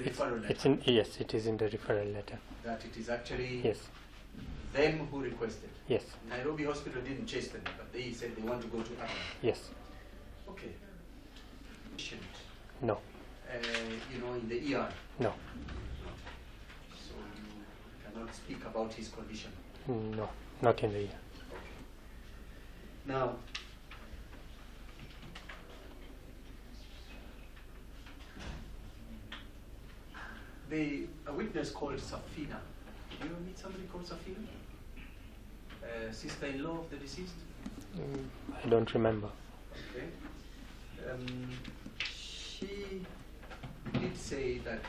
Referral letter. Yes, it is in the referral letter. That it is actually Yes. them who requested. Yes. Nairobi Hospital didn't chase them, but they said they want to go to Atlanta. Yes. Okay. Patient, No. in the ER. No. So you cannot speak about his condition. No. Not in the year. Now, a witness called Safina. Did you ever meet somebody called Safina? Sister-in-law of the deceased? I don't remember. Okay. She did say that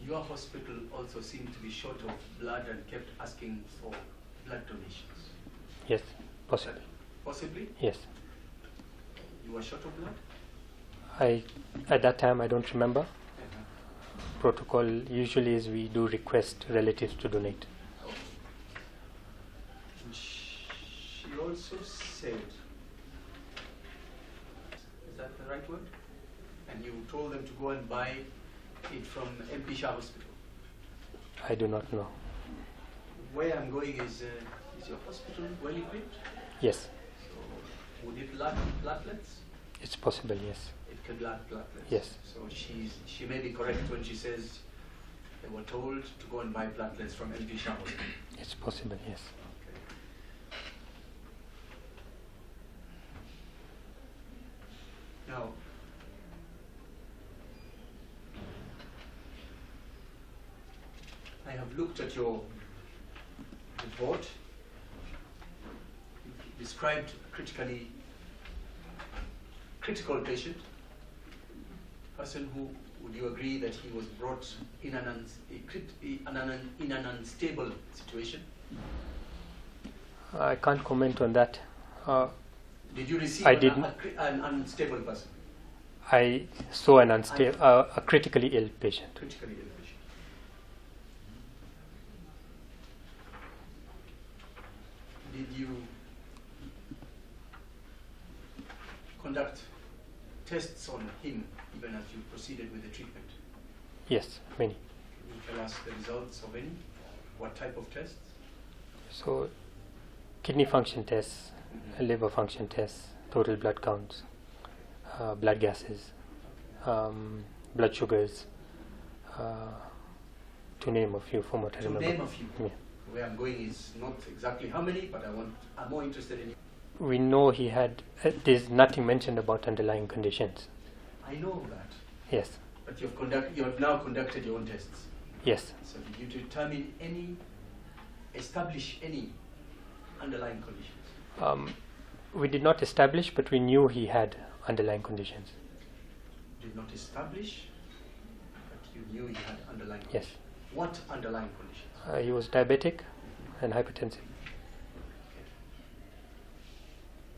your hospital also seemed to be short of blood and kept asking for blood donations. Yes, possibly. Possibly? Yes. You were short of blood? At that time, I don't remember. Protocol usually is we do request relatives to donate. And she also said, is that the right word? And you told them to go and buy it from MP Shah Hospital. I do not know. Where I'm going is your hospital well equipped? Yes, So would it lack platelets? it's possible, yes. It could lack platelets. Yes. So she may be correct when she says they were told to go and buy platelets from MP Shah Hospital. It's possible, yes. Okay. Now, I have looked at your report. You described critical patient, person who, would you agree that he was brought in an unstable situation? I can't comment on that. Did you receive I an didn't. an unstable person? I saw a critically ill patient. Critically ill patient. Did you conduct tests on him even as you proceeded with the treatment? Yes, many. Can you tell us the results of any? What type of tests? So, kidney function tests, liver function tests, total blood counts, blood gases, blood sugars, to name a few from what I remember. To name a few. Yeah. Where I'm going is not exactly how many, but I'm more interested in. We know he had, there's nothing mentioned about underlying conditions. I know that. Yes, But you have now conducted your own tests. yes. So did you establish any underlying conditions? We did not establish, but we knew he had underlying conditions. Did not establish, but you knew he had underlying Yes. conditions. What underlying conditions? He was diabetic and hypertensive. Okay.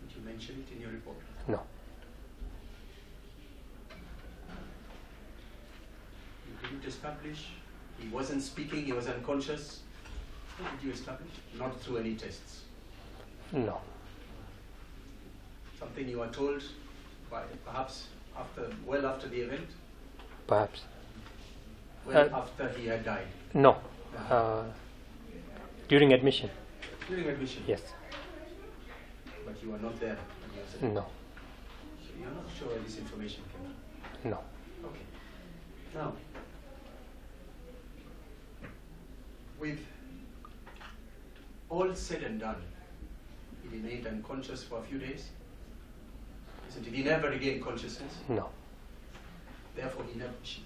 Did you mention it in your report? No. You didn't establish. He wasn't speaking. He was unconscious. How did you establish? Not through any tests. No. Something you were told by perhaps well after the event, Perhaps. after he had died. No. During admission. During admission. Yes. But you were not there when he was admitted. No. So you're not sure where this information came from. No. Okay. Now, with all said and done, he remained unconscious for a few days. Isn't it? He never regained consciousness. No. Therefore,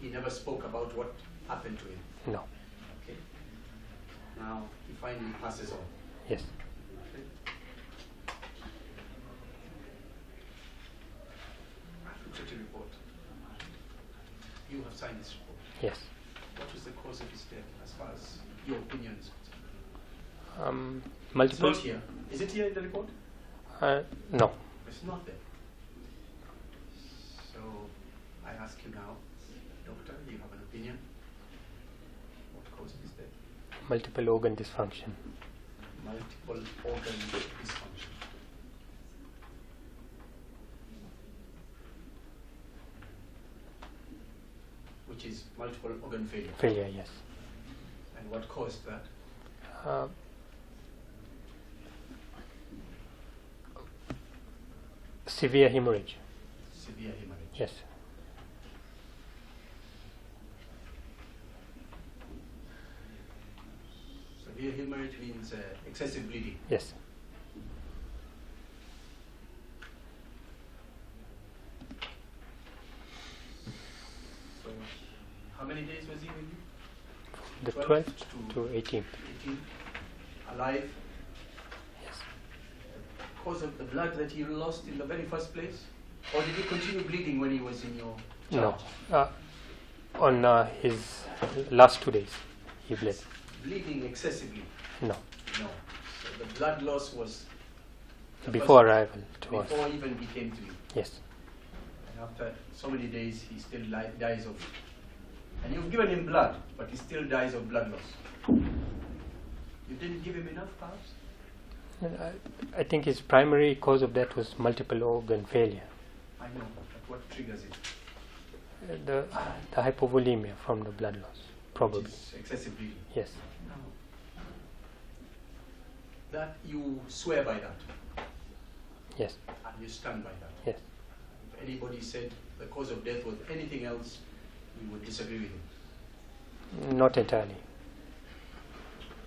he never spoke about what happened to him. No. Okay. Now he finally passes on. Yes. Okay. Look at your report. You have signed this report. Yes. What was the cause of his death, as far as your opinion is concerned? It's Multiple. not here. Is it here in the report? No. It's not there. So I ask you now, doctor, you have an opinion? What caused his death? Multiple organ dysfunction. Multiple organ dysfunction. which is multiple organ failure. Failure, yes. And what caused that? Severe hemorrhage. Severe hemorrhage. Yes. Severe hemorrhage means excessive bleeding. Yes. So, how many days was he with you? The 12th 12th to 18th. 18. Alive. Yes. Because of the blood that he lost in the very first place? Or did he continue bleeding when he was in your No. charge? On his last 2 days, he bled. Bleeding excessively? No. No. So the blood loss was the Before first- arrival to us. Before even he came to you. Yes. And after so many days, he still dies of. And you've given him blood, but he still dies of blood loss. You didn't give him enough, perhaps? I think his primary cause of that was multiple organ failure. I know, but what triggers it? The hypovolemia from the blood loss, probably. Which is excessive bleeding. Yes. That you swear by that, Yes. and you stand by that. Yes. If anybody said the cause of death was anything else, we would disagree with him. Not entirely.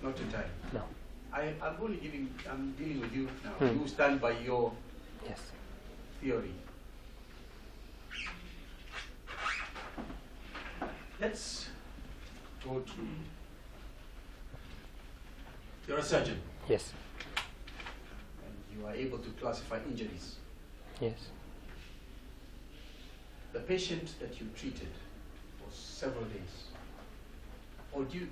Not entirely. No. I'm dealing with you now. Hmm. You stand by your Yes. theory. Let's go to. You're a surgeon Yes. and you are able to classify injuries. Yes. The patient that you treated for several days, or you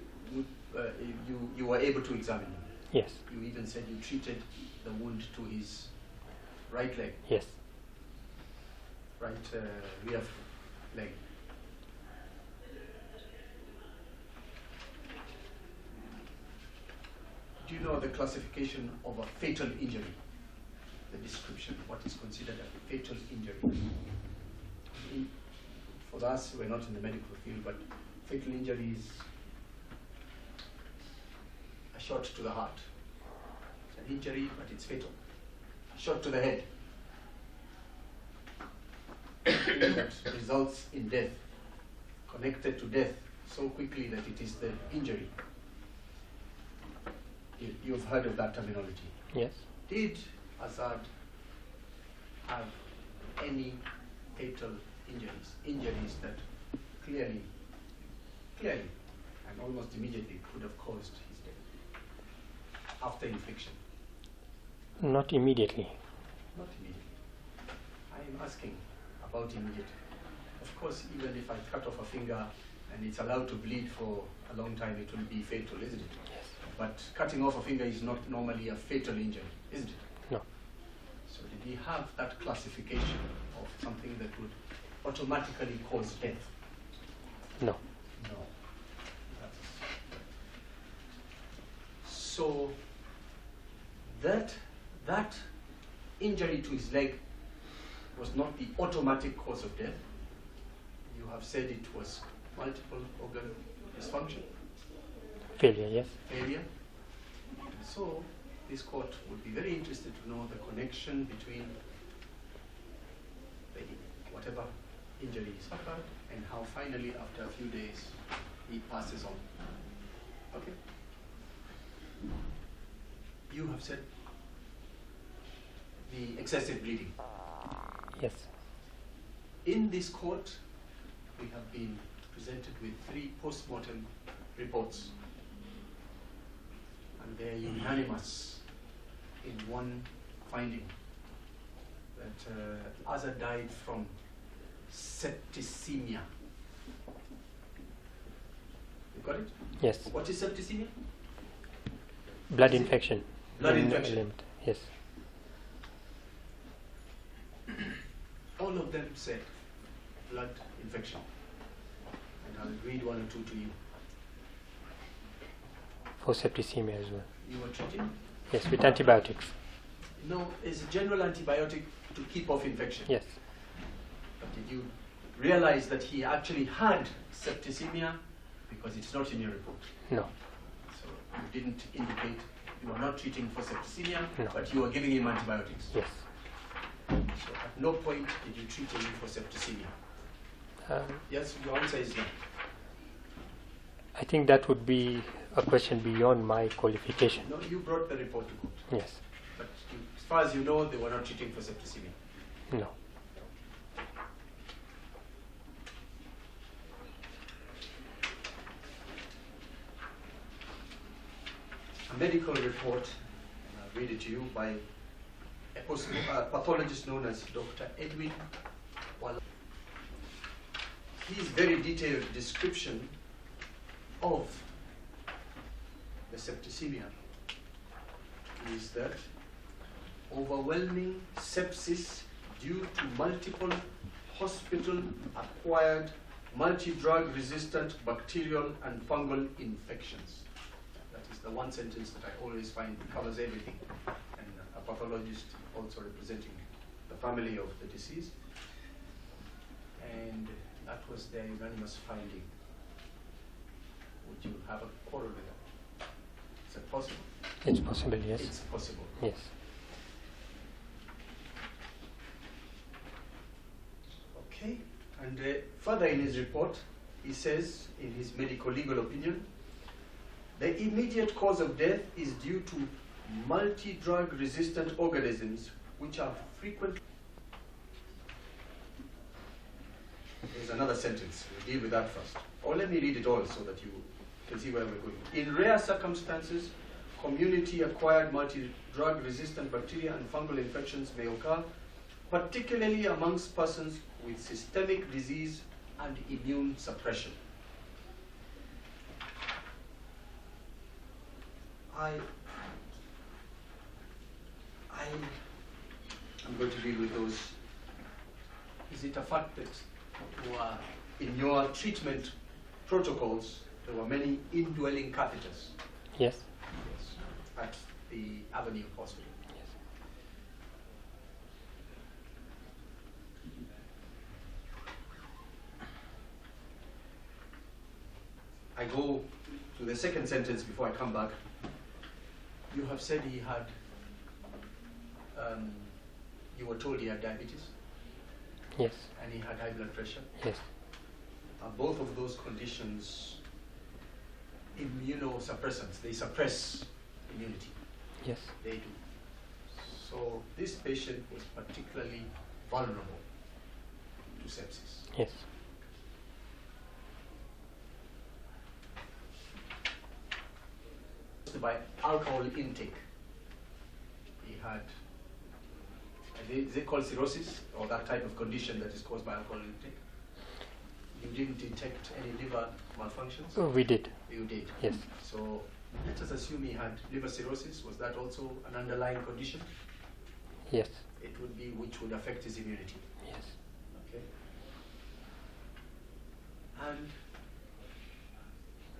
were able to examine him. Yes. You even said you treated the wound to his right leg, Yes. right rear leg. Do you know the classification of a fatal injury? The description, what is considered a fatal injury? For us, we're not in the medical field, but fatal injury is a shot to the heart. It's an injury, but it's fatal. A shot to the head. That results in death, connected to death so quickly that it is the injury. You've heard of that terminology. Yes. Did Azad have any fatal injuries that clearly, and almost immediately could have caused his death after infliction? Not immediately. Not immediately. I am asking about immediately. Of course, even if I cut off a finger and it's allowed to bleed for a long time, it will be fatal, isn't it? Yes. But cutting off a finger is not normally a fatal injury, isn't it? No. So did he have that classification of something that would automatically cause death? No. No. So that injury to his leg was not the automatic cause of death. You have said it was multiple organ dysfunction, Failure, yes. failure. So this court would be very interested to know the connection between whatever injury he suffered and how finally after a few days he passes on. Okay? You have said the excessive bleeding. Yes. In this court, we have been presented with 3 post-mortem reports. And they are unanimous in one finding, that Azad died from septicemia. You got it? Yes. What is septicemia? Blood infection. Blood in infection. limb. Yes. All of them said blood infection. And I'll read 1 or 2 to you. For septicemia as well. You were treating? Yes, with antibiotics. No, it's a general antibiotic to keep off infection. Yes. But did you realize that he actually had septicemia? Because it's not in your report. No. So you didn't indicate you were not treating for septicemia, No. but you were giving him antibiotics. Yes. So at no point did you treat him for septicemia. Yes, your answer is no. I think that would be a question beyond my qualification. No, you brought the report to court. Yes. But as far as you know, they were not treating for septicemia. No. A medical report, and I'll read it to you, by a pathologist known as Dr. Edwin Wahome. His very detailed description of the septicemia is that overwhelming sepsis due to multiple hospital-acquired multi-drug resistant bacterial and fungal infections. That is the one sentence that I always find covers everything. And a pathologist also representing the family of the deceased. And that was their unanimous finding. Would you have a quarrel with that? Is it possible? It's possible, yes. It's possible. Yes. Okay. And further in his report, he says, in his medical legal opinion, the immediate cause of death is due to multi-drug resistant organisms which are frequently... There's another sentence. We'll deal with that first. Or let me read it all so that you can see where we're going. In rare circumstances, community-acquired multi-drug resistant bacteria and fungal infections may occur, particularly amongst persons with systemic disease and immune suppression. I'm going to deal with those. Is it a fact that in your treatment protocols there were many indwelling catheters? Yes. Yes. At the Avenue Hospital? Yes. I go to the second sentence before I come back. You have said he had, you were told he had diabetes? Yes. And he had high blood pressure? Yes. Are both of those conditions immunosuppressants? They suppress immunity? Yes. They do. So this patient was particularly vulnerable to sepsis. Yes. By alcohol intake. He had, is it called cirrhosis, or that type of condition that is caused by alcohol intake? You didn't detect any liver malfunctions? Oh, we did. You did? Yes. So let us assume he had liver cirrhosis. Was that also an underlying condition? Yes. It would be, which would affect his immunity. Yes. Okay. And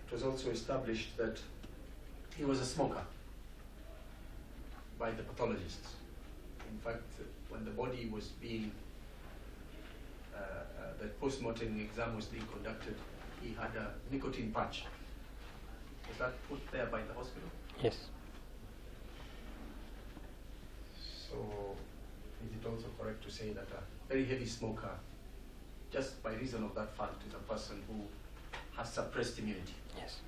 it was also established that he was a smoker by the pathologists. In fact, when the body was being, the post-mortem exam was being conducted, he had a nicotine patch. Was that put there by the hospital? Yes. So, is it also correct to say that a very heavy smoker, just by reason of that fact, is a person who has suppressed immunity? Yes.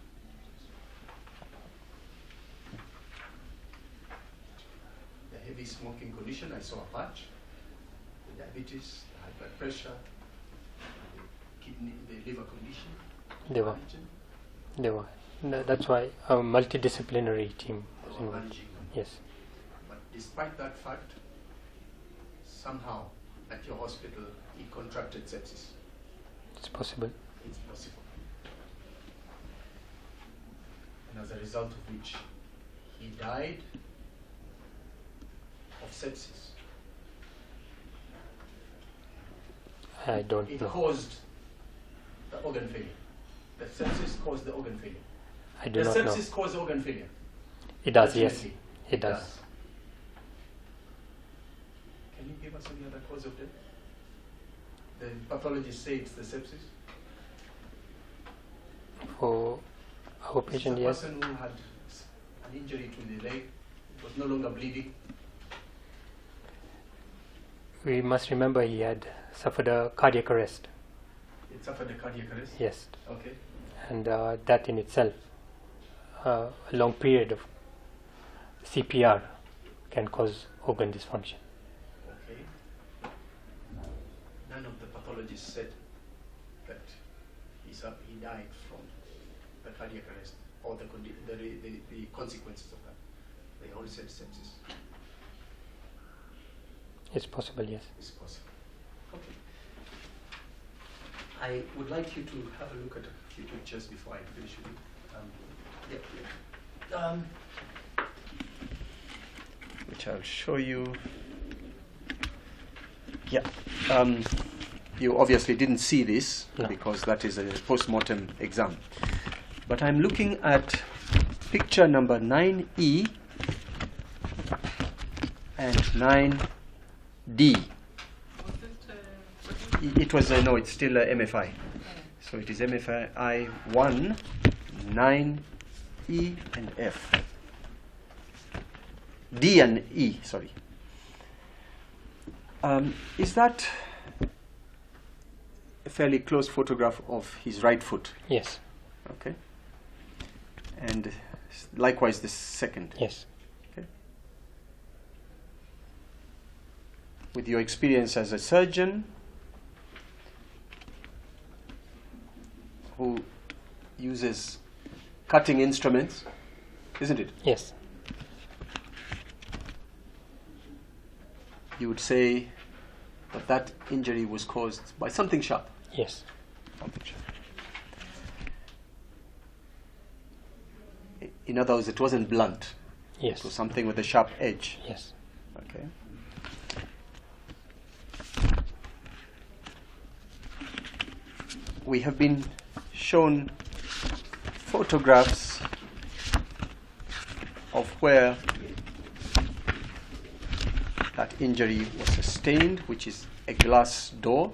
Heavy smoking condition, I saw a patch, the diabetes, the high blood pressure, the kidney, the liver condition. They were. They were. That's why a multidisciplinary team was involved. Managing them. Yes. But despite that fact, somehow at your hospital he contracted sepsis. It's possible. It's possible. And as a result of which he died of sepsis. I don't It know. caused the organ failure. The sepsis caused the organ failure. I do The not know. sepsis caused organ failure. It does, yes. Definitely. It does. Can you give us any other cause of death? The pathologist said it's the sepsis. For our patient, It's a yes. person who had an injury to the leg, was no longer bleeding. We must remember he had suffered a cardiac arrest. It suffered a cardiac arrest. Yes. Okay. And that in itself, a long period of CPR can cause organ dysfunction. Okay. None of the pathologists said that he died from the cardiac arrest or the consequences of that. They all said sepsis. It's possible, yes. It's possible. Okay. I would like you to have a look at a few pictures before I finish with it. Which I'll show you. Yeah. You obviously didn't see this No. because that is a post-mortem exam. But I'm looking at picture number 9E and 9D. It was no, it's still MFI. So it is MFI 1, 9E and F. D and E, sorry. Is that a fairly close photograph of his right foot? Yes. Okay. And likewise the second. Yes. Okay. With your experience as a surgeon who uses cutting instruments, isn't it? Yes. You would say that that injury was caused by something sharp. Yes. Something sharp. In other words, it wasn't blunt. Yes. It was something with a sharp edge. Yes. Okay. We have been shown photographs of where that injury was sustained, which is a glass door.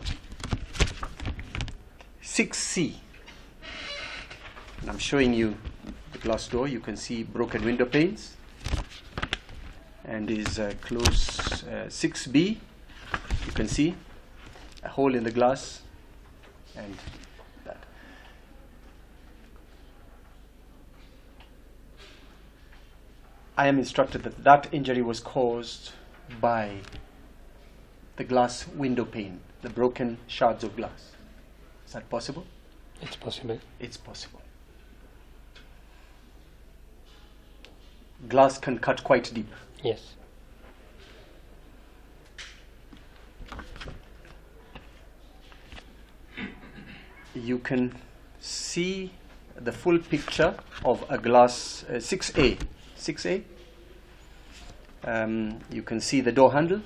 6C. And I'm showing you the glass door. You can see broken window panes. And is close 6B. You can see a hole in the glass and that. I am instructed that that injury was caused by the glass window pane, the broken shards of glass. Is that possible? It's possible. It's possible. Glass can cut quite deep. Yes. You can see the full picture of a glass 6A. 6A. You can see the door handle.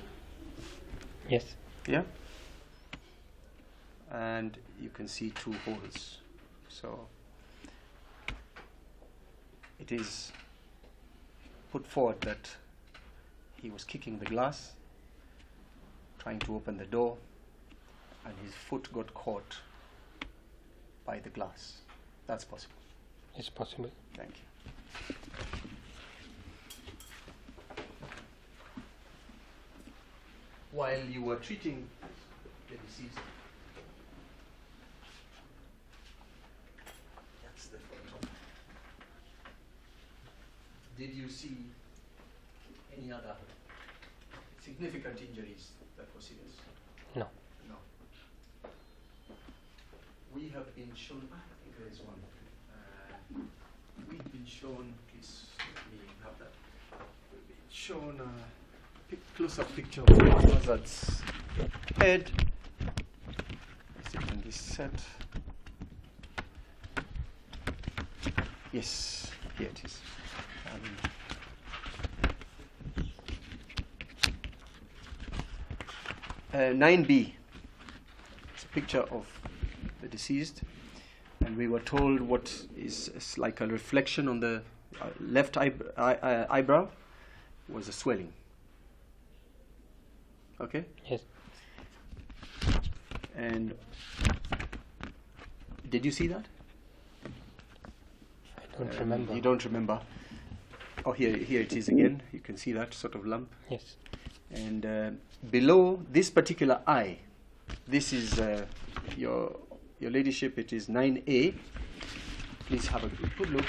Yes. Yeah. And you can see two holes. So it is put forward that he was kicking the glass, trying to open the door, and his foot got caught by the glass. That's possible. It's possible. Thank you. While you were treating the deceased, that's the photo. Did you see any other significant injuries that were serious? No. No. We have been shown, I think there is one. We've been shown, please let me have that. We've been shown a close-up picture of Hazard's head. Is it in this set? Yes, here it is. 9B. It's a picture of the deceased, and we were told what is like a reflection on the left eyebrow was a swelling. Okay? Yes. And did you see that? I don't remember. You don't remember? Oh, here it is again. You can see that sort of lump. Yes. And below this particular eye, this is your ladyship. It is 9A. Please have a good look.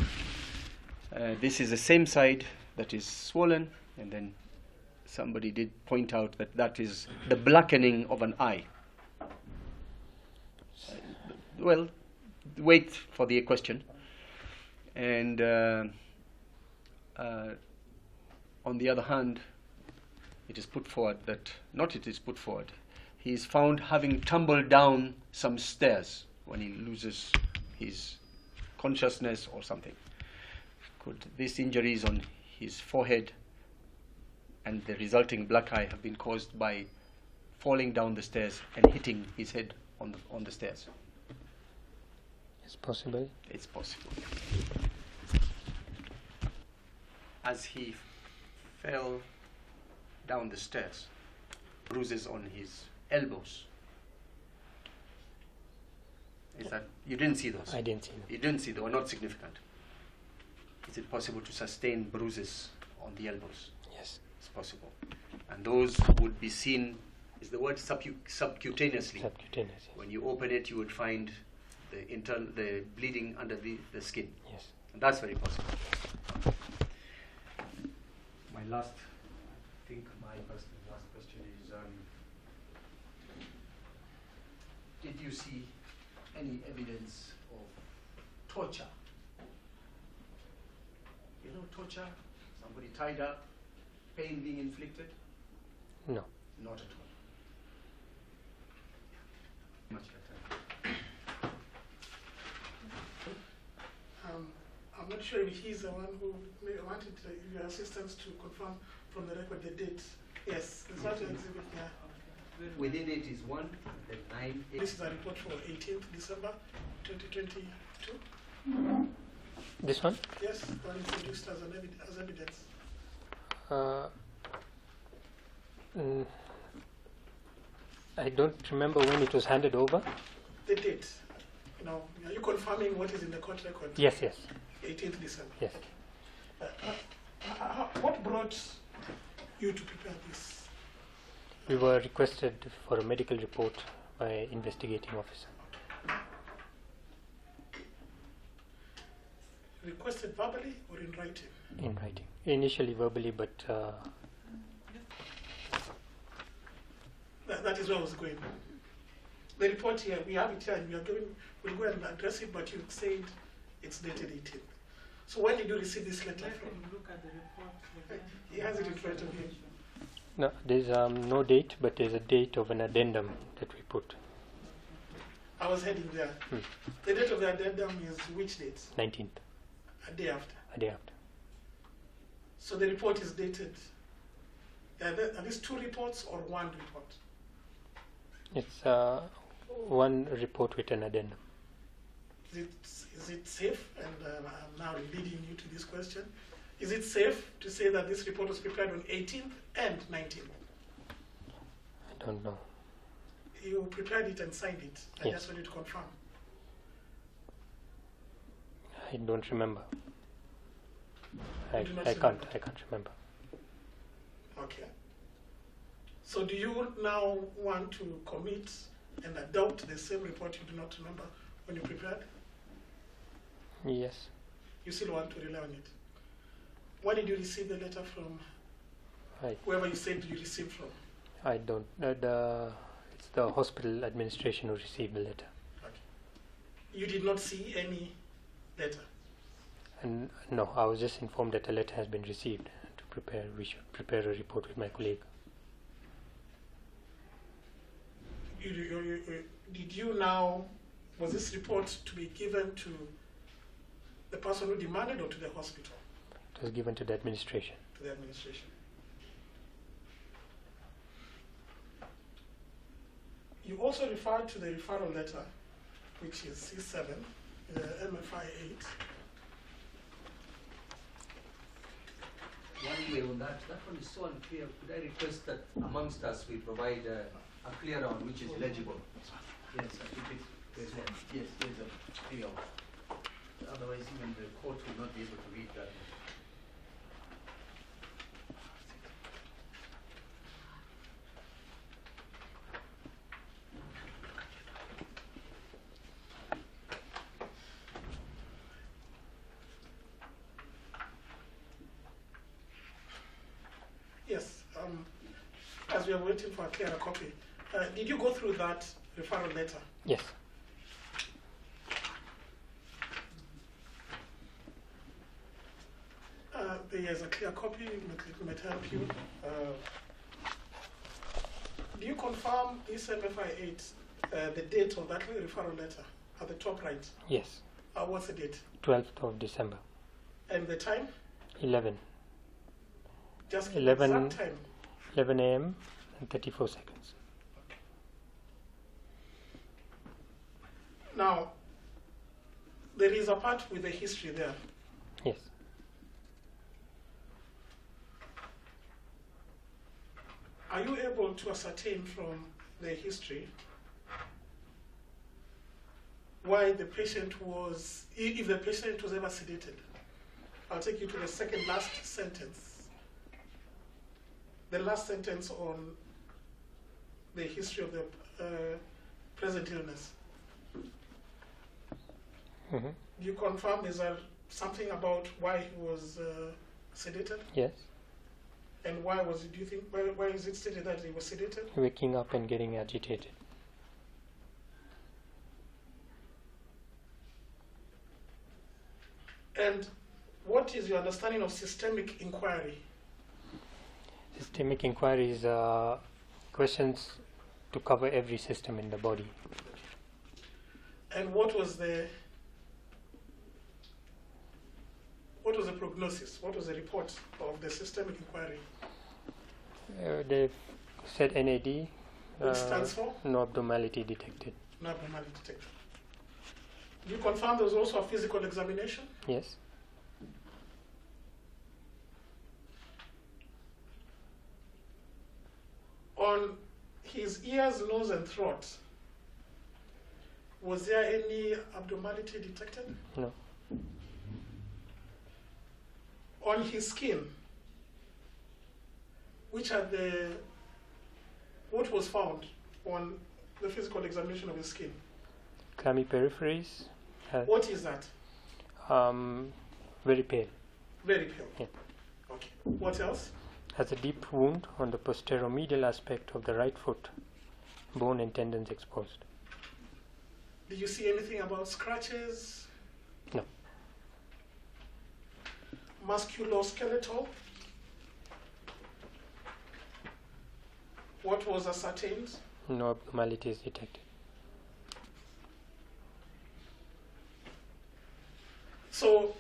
This is the same side that is swollen, and then somebody did point out that that is the blackening of an eye. Well, wait for the question. And on the other hand, it is put forward that, he is found having tumbled down some stairs when he loses his consciousness or something. Could these injuries on his forehead and the resulting black eye have been caused by falling down the stairs and hitting his head on the stairs? It's possible. It's possible. As he fell down the stairs, bruises on his elbows. Is that, you didn't see those? I didn't see them. You didn't see, they were not significant. Is it possible to sustain bruises on the elbows? Yes. It's possible. And those would be seen, is the word subcutaneously. Subcutaneous. When you open it, you would find the bleeding under the skin. Yes. And that's very possible. My last question is, did you see any evidence of torture? You know, torture, somebody tied up, pain being inflicted? No. Not at all. Much better. I'm not sure if he's the one who wanted your assistance to confirm from the record the date. Yes, the photo exhibit here. Within it is 1, then 9, 8. This is a report for 18th December 2022. This one? Yes, one introduced as evidence. I don't remember when it was handed over. The date. You know, are you confirming what is in the court record? Yes, yes. 18th December. Yes. What brought you to prepare this? We were requested for a medical report by investigating officer. Requested verbally or in writing? In writing. Initially verbally, but that is where I was going. The report here, we have it here, and we'll go and address it, but you said it's dated 18th. So when did you receive this letter from? Look at the report. He has it in front of him. no, there's no date, but there's a date of an addendum that we put. I was heading there. The date of the addendum is which date? 19th, A day after. a day after. So the report is dated. Are these two reports or one report? It's one report with an addendum. Is it safe? And I'm now leading you to this question. Is it safe to say that this report was prepared on 18th and 19th? I don't know. You prepared it and signed it. I Yes. just wanted to confirm. I don't remember. You do not I remember? can't remember. Okay. So do you now want to commit and adopt the same report you do not remember when you prepared? Yes. You still want to rely on it? When did you receive the letter from I whoever you said you received from? I don't. It's the hospital administration who received the letter. Okay. You did not see any letter? And no, I was just informed that a letter has been received. We should prepare a report with my colleague. Did you now, was this report to be given to the person who demanded or to the hospital? It was given to the administration. To the administration. You also referred to the referral letter, which is C7, MFI 8. One way on that one is so unclear. Could I request that amongst us we provide a clear round which is legible. Yes, I think there's a clear one. Otherwise, even the court will not be able to read that. Yes, as we are waiting for a clearer copy, did you go through that referral letter? Yes. There is a clear copy, it might help you. Do you confirm SMFI 8, the date of that referral letter at the top right? Yes. What's the date? 12th of December. And the time? 11. Just 11 the exact time. 11 a.m. and 34 seconds. Now, there is a part with the history there. Yes. Are you able to ascertain from the history why the patient was, if the patient was ever sedated? I'll take you to the second last sentence. The last sentence on the history of the present illness. Mm-hmm. Do you confirm, is there something about why he was sedated? Yes. And why was it, do you think, why is it stated that he was sedated? Waking up and getting agitated. And what is your understanding of systemic inquiry? Systemic inquiry is questions to cover every system in the body. And what was the prognosis? What was the report of the systemic inquiry? They've said NAD. Which stands for? No abnormality detected. No abnormality detected. Do you confirm there was also a physical examination? Yes. On his ears, nose, and throat, was there any abnormality detected? No. On his skin, what was found on the physical examination of his skin? Clammy peripheries. What is that? Very pale. Very pale. Yeah. Okay. What else? Has a deep wound on the posteromedial aspect of the right foot, bone and tendons exposed. Did you see anything about scratches? No. Musculoskeletal? What was ascertained? No abnormalities detected. So,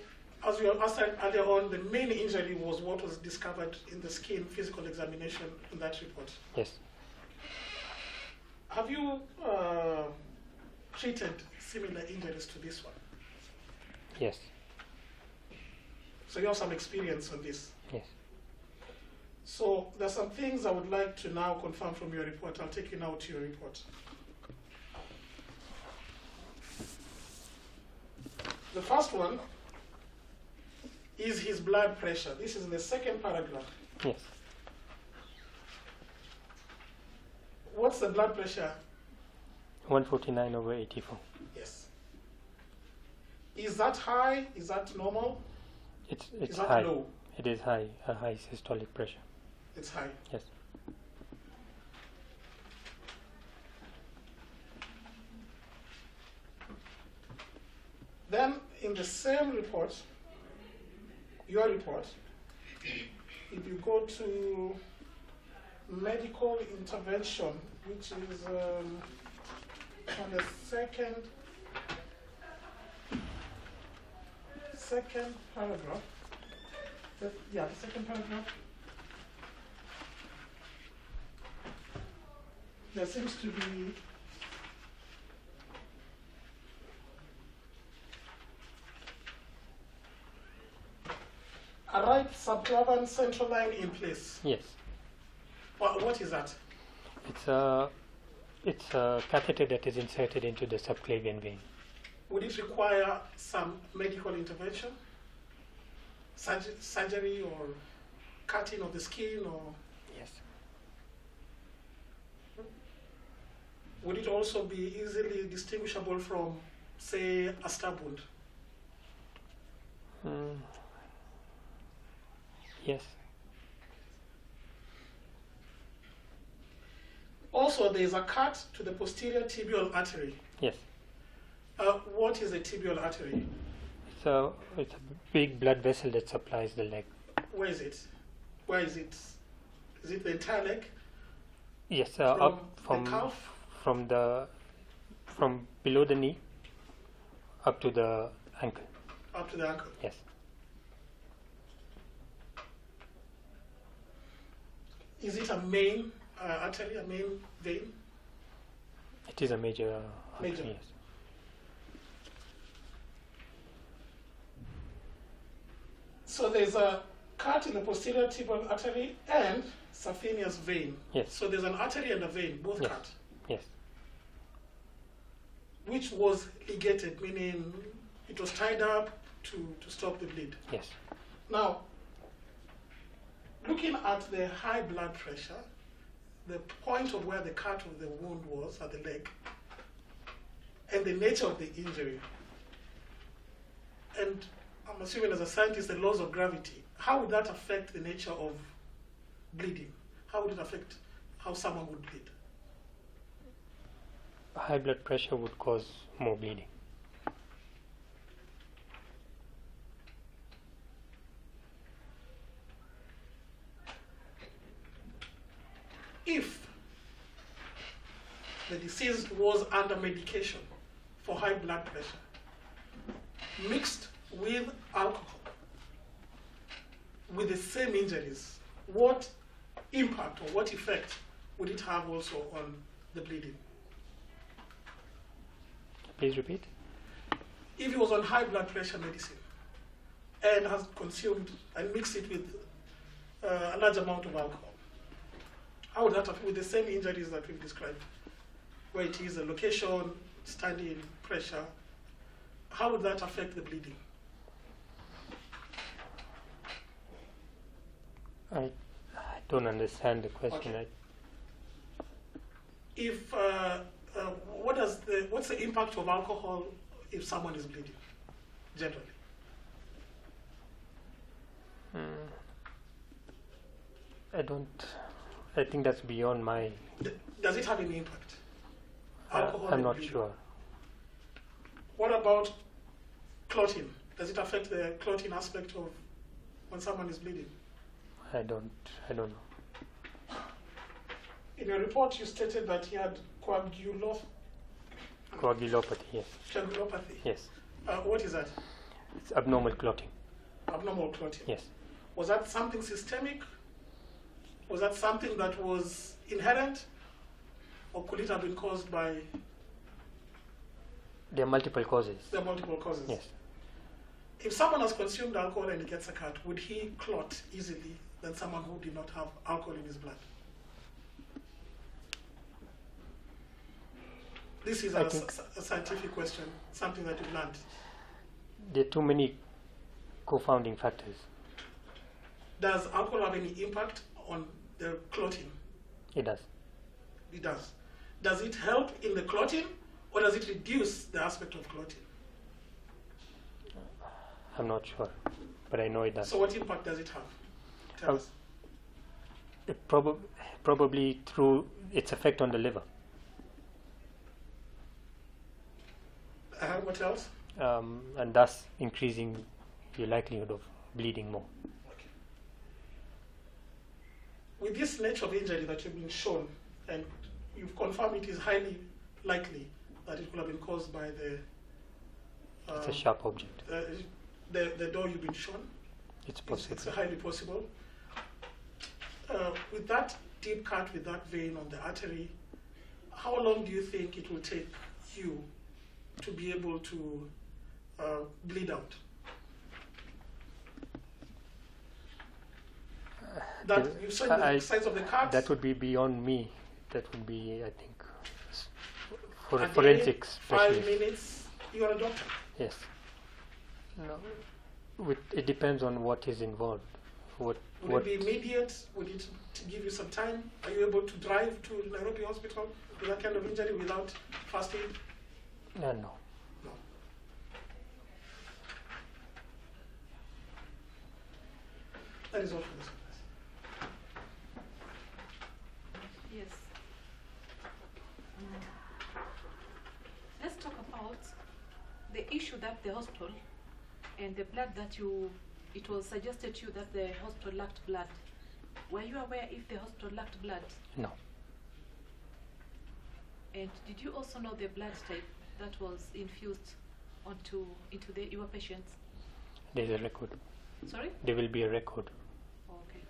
as we asked earlier on, the main injury was what was discovered in the skin physical examination in that report. Yes. Have you treated similar injuries to this one? Yes. So you have some experience on this? Yes. So there's some things I would like to now confirm from your report. I'll take you now to your report. The first one is his blood pressure. This is in the second paragraph. Yes. What's the blood pressure? 149/84. Yes. Is that high? Is that normal? It's Is that high. low? It is high. A high systolic pressure. It's high. Yes. Then in the same report, your report, if you go to medical intervention, which is on the second paragraph, the second paragraph, there seems to be a right subclavian central line in place. Yes. What is that? It's a It's a catheter that is inserted into the subclavian vein. Would it require some medical intervention? Surgery or cutting of the skin, or Yes. would it also be easily distinguishable from, say, a stab wound? Yes. Also, there is a cut to the posterior tibial artery. Yes. What is a tibial artery? It's a big blood vessel that supplies the leg. Where is it? Where is it? Is it the entire leg? Yes, From up the calf? from below the knee up to the ankle. Up to the ankle. Yes. Is it a main artery, a main vein? It is a major Major. artery, yes. So there's a cut in the posterior tibial artery and saphenous vein. Yes. So there's an artery and a vein, both Yes. cut, Yes. which was ligated, meaning it was tied up to stop the bleed. Yes. Now, looking at the high blood pressure, the point of where the cut of the wound was at the leg, and the nature of the injury, and I'm assuming as a scientist the laws of gravity, how would that affect the nature of bleeding? How would it affect how someone would bleed? High blood pressure would cause more bleeding. If the deceased was under medication for high blood pressure, mixed with alcohol, with the same injuries, what impact or what effect would it have also on the bleeding? Please repeat. If he was on high blood pressure medicine and has consumed and mixed it with a large amount of alcohol, how would that affect with the same injuries that we've described, where it is a location, standing, pressure, how would that affect the bleeding? I don't understand the question. Okay. If what's the impact of alcohol if someone is bleeding, generally? I think that's beyond my. Does it have any impact? Alcohol I'm and not bleeding. sure. What about clotting? Does it affect the clotting aspect of when someone is bleeding? I don't know. In your report, you stated that he had Coagulopathy, yes. coagulopathy. Yes. What is that? It's abnormal clotting. Abnormal clotting. Yes. Was that something systemic? Was that something that was inherent? Or could it have been caused by There are multiple causes. the multiple causes? Yes. If someone has consumed alcohol and he gets a cut, would he clot easily than someone who did not have alcohol in his blood? This is I a think- scientific question, something that you've learned. There are too many co-founding factors. Does alcohol have any impact on the clotting? It does. It does. Does it help in the clotting, or does it reduce the aspect of clotting? I'm not sure, but I know it does. So what impact does it have? Tell us. It probably through its effect on the liver, What else? and thus increasing your likelihood of bleeding more. Okay. With this nature of injury that you've been shown, and you've confirmed it is highly likely that it could have been caused by the It's a sharp object. the door you've been shown. It's possible. It's highly possible. With that deep cut, with that vein on the artery, how long do you think it will take you to be able to bleed out? That you said the size of the cut. That would be beyond me. That would be, I think, For a A day, forensic 5 specialist. minutes, you are a doctor. Yes. No. It depends on what is involved. Would it be immediate? Would it give you some time? Are you able to drive to Nairobi Hospital with that kind of injury without first aid? No. No. That is all for this class. Yes. Let's talk about the issue that the hospital and the blood that it was suggested to you that the hospital lacked blood. Were you aware if the hospital lacked blood? No. And did you also know the blood type that was infused into your patients? There is a record. Sorry? There will be a record. Okay.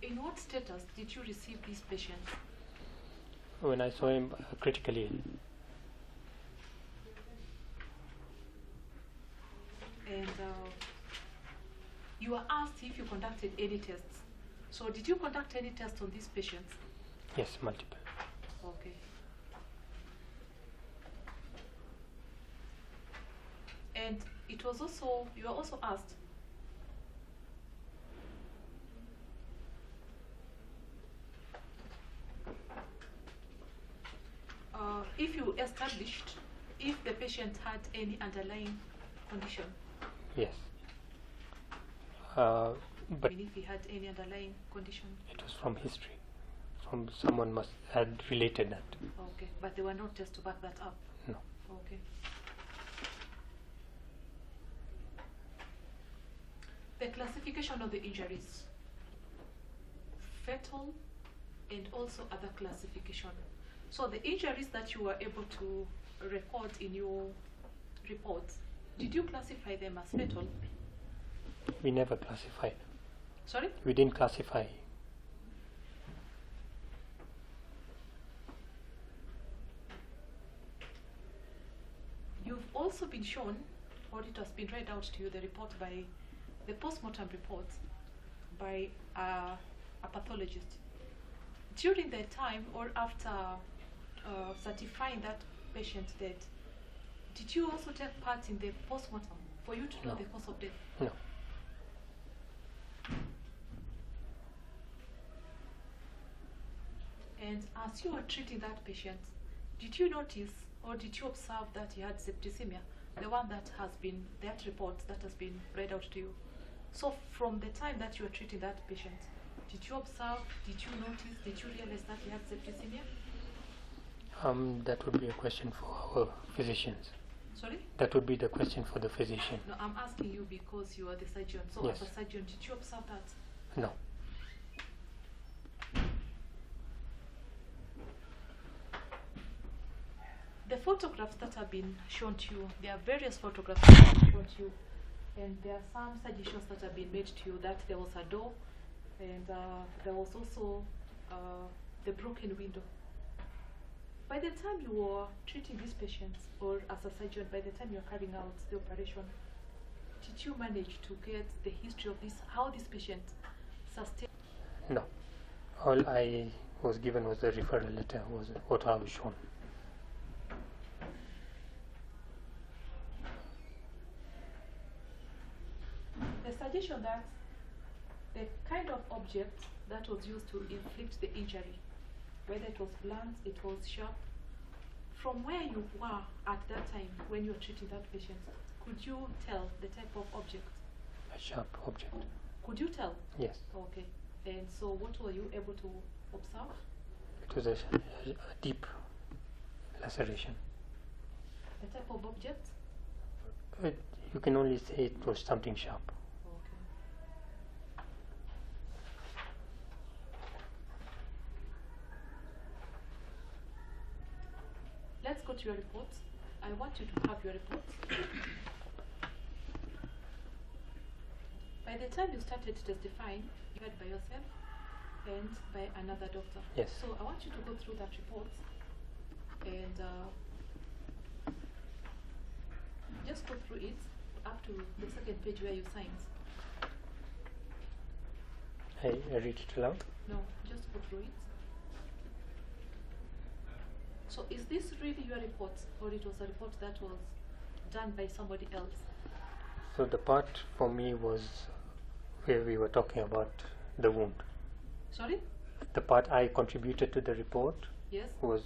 In what status did you receive these patients? When I saw him critically ill. And you were asked if you conducted any tests. So did you conduct any tests on these patients? Yes, multiple. Okay. And you were also asked if you established if the patient had any underlying condition. Yes. I But mean, if he had any underlying condition. it was from history. From someone must had related that. Okay, but there were no tests to back that up. No. Okay. The classification of the injuries, fatal and also other classification. So the injuries that you were able to record in your reports, did you classify them as fatal? We never classified. Sorry? We didn't classify. You've also been shown, or it has been read out to you, the report by the post-mortem report by a pathologist. During the time or after certifying that patient dead, did you also take part in the post-mortem for you to know No. the cause of death? No. And as you were treating that patient, did you notice or did you observe that he had septicemia, the one that has been, that report that has been read out to you? So from the time that you were treating that patient, did you observe, did you notice, did you realize that he had septicemia? That would be a question for our physicians. Sorry? That would be the question for the physician. No, I'm asking you because you are the surgeon. So Yes. as a surgeon, did you observe that? No. The photographs that have been shown to you, there are various photographs that have been shown to you, and there are some suggestions that have been made to you that there was a door, and there was also the broken window. By the time you were treating these patients, or as a surgeon, by the time you were carrying out the operation, did you manage to get the history of this, how this patient sustained? No. All I was given was the referral letter, was what I was shown. The suggestion that the kind of object that was used to inflict the injury, whether it was blunt, it was sharp, from where you were at that time when you were treating that patient, could you tell the type of object? A sharp object. Could you tell? Yes. Okay. And so what were you able to observe? It was a deep laceration. The type of object? You can only say it was something sharp. Okay. Let's go to your report. I want you to have your report. By the time you started testifying, you had by yourself and by another doctor. Yes. So I want you to go through that report and just go through it up to the second page where you signed. I read it aloud. No, just go through it. So is this really your report, or it was a report that was done by somebody else? So the part for me was where we were talking about the wound. Sorry? The part I contributed to the report Yes. was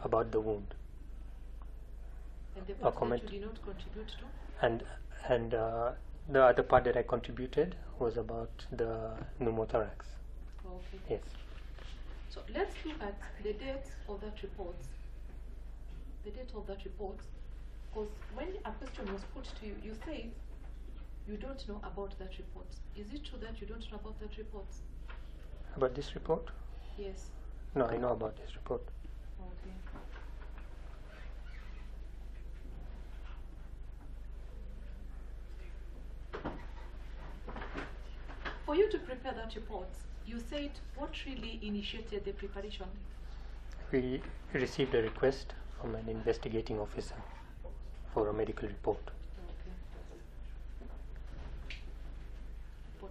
about the wound. And the part that comment. you did not contribute to? And the other part that I contributed was about the pneumothorax. Okay. Yes. So let's look at the date of that report. The date of that report. Because when a question was put to you, you said you don't know about that report. Is it true that you don't know about that report? About this report? Yes. No, I know about this report. Okay. For you to prepare that report, you said what really initiated the preparation? We received a request from an investigating officer for a medical report. Okay. But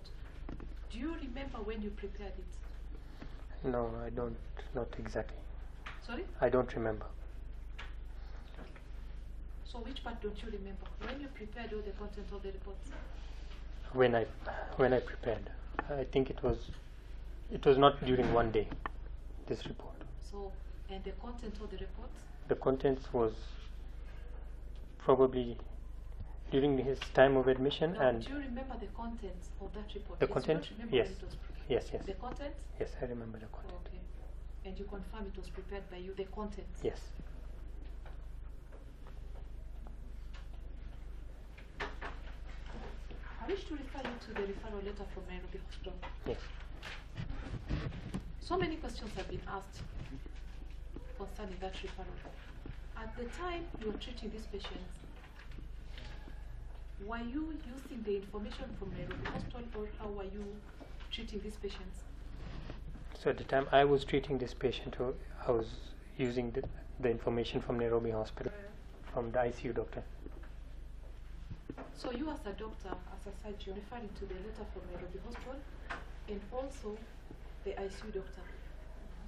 do you remember when you prepared it? No, I don't, not exactly. Sorry? I don't remember. So which part don't you remember? When you prepared all the content of the report? When I prepared, I think it was not during one day, this report. So, and the content of the report? The contents was probably during his time of admission. No, and do you remember the contents of that report? the Yes, content? You don't remember Yes. when it was prepared? Yes. The content? Yes, I remember the content. Okay. And you confirm it was prepared by you, the content? Yes. I wish to refer you to the referral letter from Nairobi Hospital. Yes. So many questions have been asked concerning that referral. At the time you were treating these patients, were you using the information from Nairobi Hospital, or how were you treating these patients? So at the time I was treating this patient, I was using the information from Nairobi Hospital, from the ICU doctor. So you as a doctor, as a surgeon, referring to the letter from Nairobi Hospital and also the ICU doctor,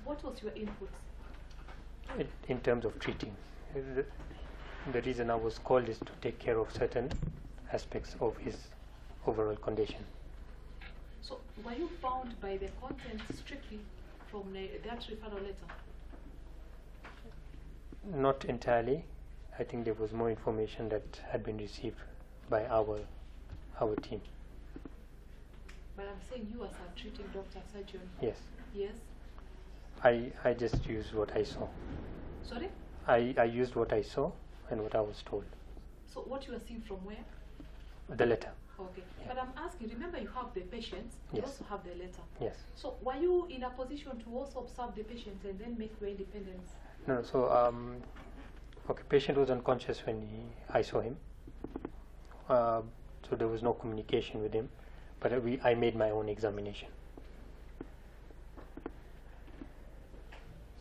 what was your input? In terms of treating, the reason I was called is to take care of certain aspects of his overall condition. So were you bound by the content strictly from that referral letter? Not entirely. I think there was more information that had been received by our team. But I'm saying you as a treating doctor, surgeon. Yes. Yes. I just used what I saw. Sorry? I used what I saw and what I was told. So what you are seeing from where? The letter. Okay. Yeah. But I'm asking, remember you have the patients, you Yes. also have the letter. Yes. So were you in a position to also observe the patient and then make your independence? No. So okay, patient was unconscious when I saw him. So there was no communication with him, but I made my own examination.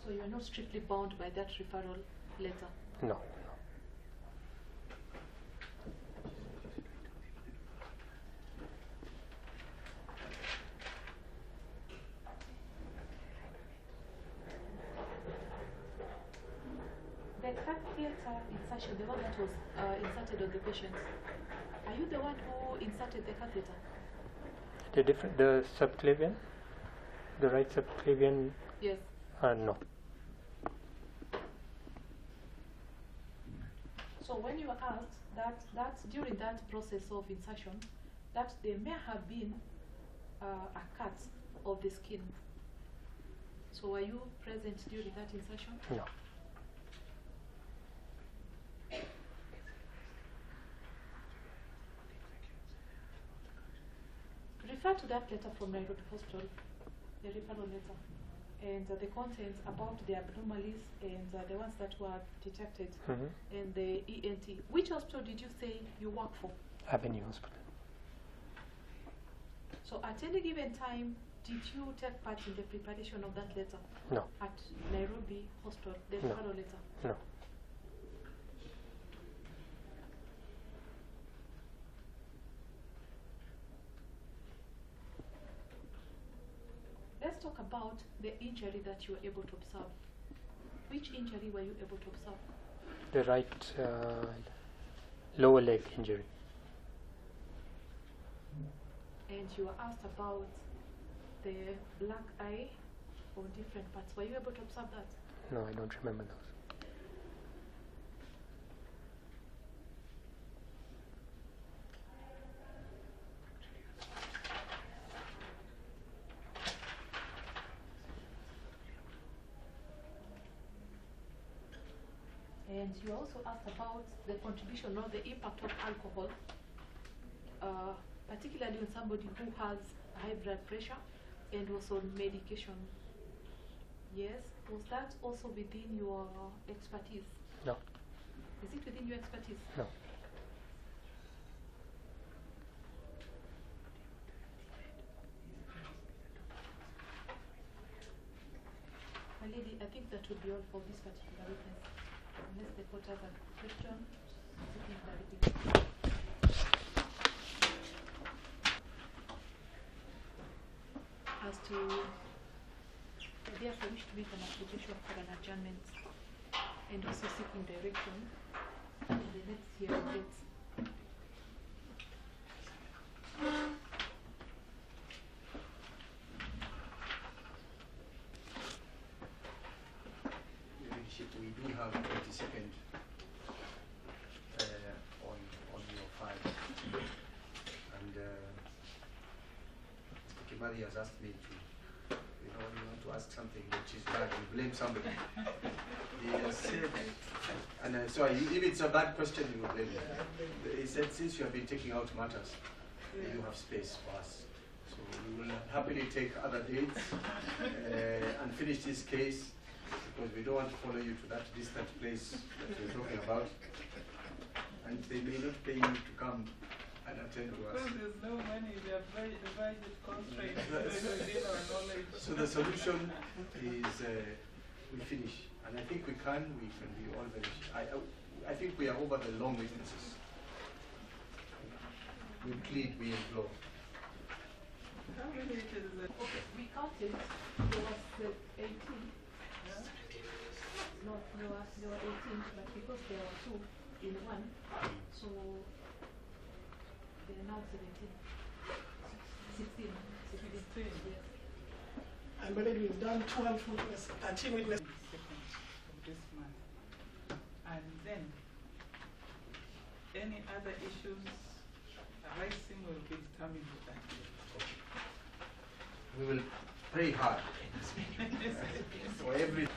So you are not strictly bound by that referral letter? No. The catheter insertion, the one that was inserted on the patient, are you the one who inserted the catheter? The subclavian, the right subclavian. Yes. No. So when you were asked that during that process of insertion, that there may have been a cut of the skin. So were you present during that insertion? No. Refer to that letter from Nairobi Hospital, the referral letter, and the contents about the abnormalities and the ones that were detected, and the ENT. Which hospital did you say you work for? Avenue Hospital. So at any given time, did you take part in the preparation of that letter? No. At Nairobi Hospital, the No. referral letter? No. about the injury that you were able to observe. Which injury were you able to observe? The right lower leg injury. And you were asked about the black eye on different parts. Were you able to observe that? No, I don't remember those. And you were also asked about the contribution or the impact of alcohol, particularly on somebody who has high blood pressure and also medication. Yes, was that also within your expertise? No. Is it within your expertise? No. My lady, I think that would be all for this particular witness. Unless the court has a question, seeking clarification. As to, I therefore wish to make an application for an adjournment and also seeking direction in the next hearing date. We do have 22nd on your file, and Kimari has asked me to, you want to ask something which is bad and blame somebody. He has said, and so if it's a bad question, you will blame him. He said, since you have been taking out matters, you have space for us. So we will happily take other dates and finish this case, because we don't want to follow you to that distant place that you're talking about. And they may not pay you to come and attend to us. Because there's no money, they are very budget constraints within our knowledge. So the solution is we finish. And I think we can be all very, I think we are over the long witnesses. We plead, we implore. How many is it? Okay, we counted, there was 18. No, there were 18, but because there were 2 in one, so they are now 17. 16. 16. Yes. And whether we've done 12 witnesses, 13 witnesses. 2nd of this month. And then, any other issues arising will be determined with that. We will pray hard for every